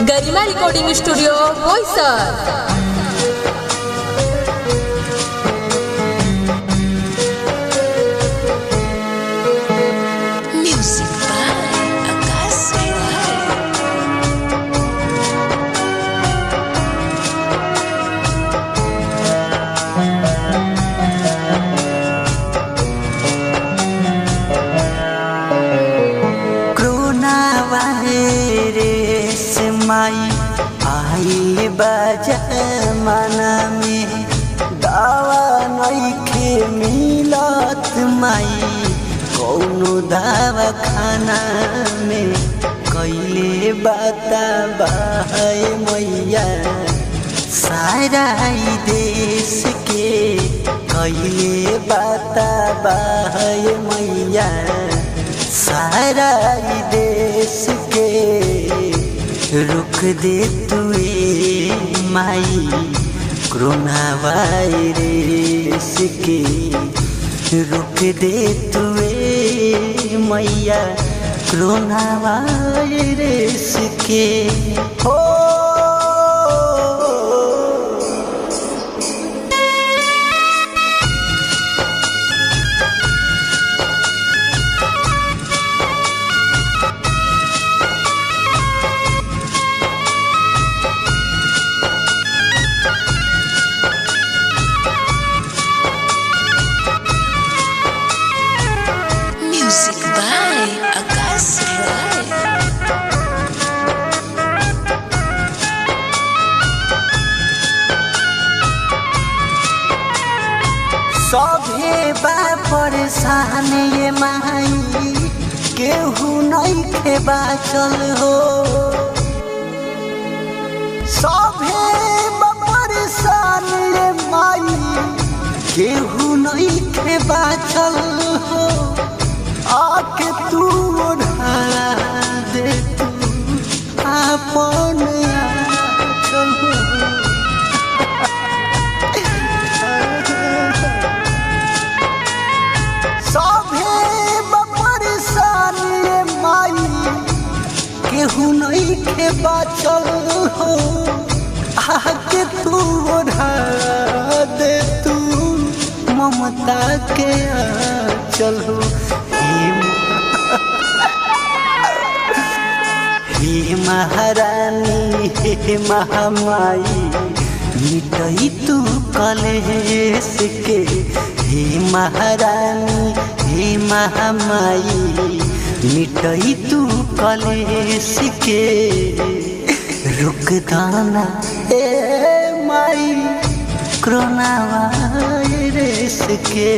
गरिमा recording studio Boisar. माई आई बजमाना में दावा नइखे मिलत माई कौनो दवा खाना में कैले बताबा मैया सारा देश के कैले बताबा मैया सारा देश के रुक दे तुए माई कोरोना वायरस के रुक दे तुए मैया कोरोना वायरस के हो। सभे बा परेशान ये माई केहू नइखे बाचल हो। सभे बा परेशान ये माई केहू नइखे बाचल हो। आके तू ओढ़ा दे तू आपन आँचल हो। केहू नइखे बाचल हो। आके तू ओढ़ा दे तू ममता के आँचल हो। हे महारानी हे महामाई मिटई तू कलेश के। हे महारानी हे महामाई मिटई तू कलेश के। रुक दाना ए माई कोरोना वायरस के।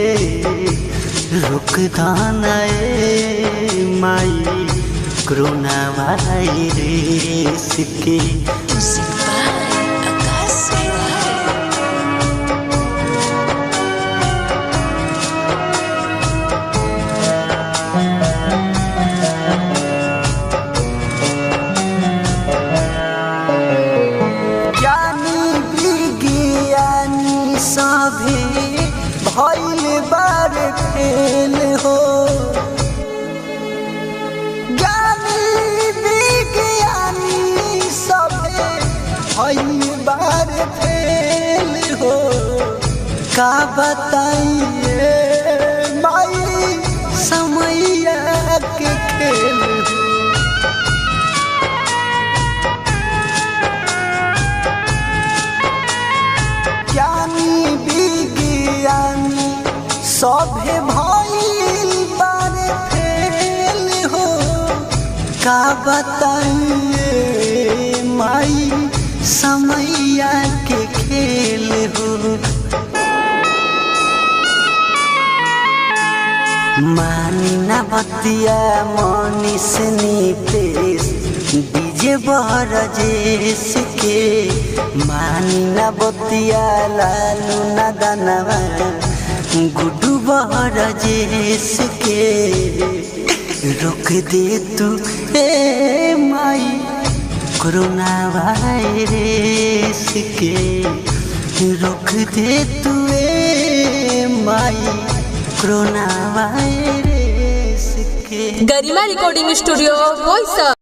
रुक दाना ए माई कोरोना वायरस के। भइल बार फेल हो। ज्ञानी विज्ञानी सभे भइल बार फेल हो। का बताइए माई समैया के खेल हो। ज्ञानी विज्ञानी सभे भइल बार फेल हो। का बताइए माई समैया के खेल हो। मानी ना बतिया मनीष नीतेश डीजे बरजेश के। मानी ना बतिया लालू ना दानवा गुड्डू बरजेश के। रुक दे तू ए माई कोरोना वायरस के। रुक दे तू ए माई कोरोना वायरस के। गरिमा रिकॉर्डिंग स्टूडियो बोईसर।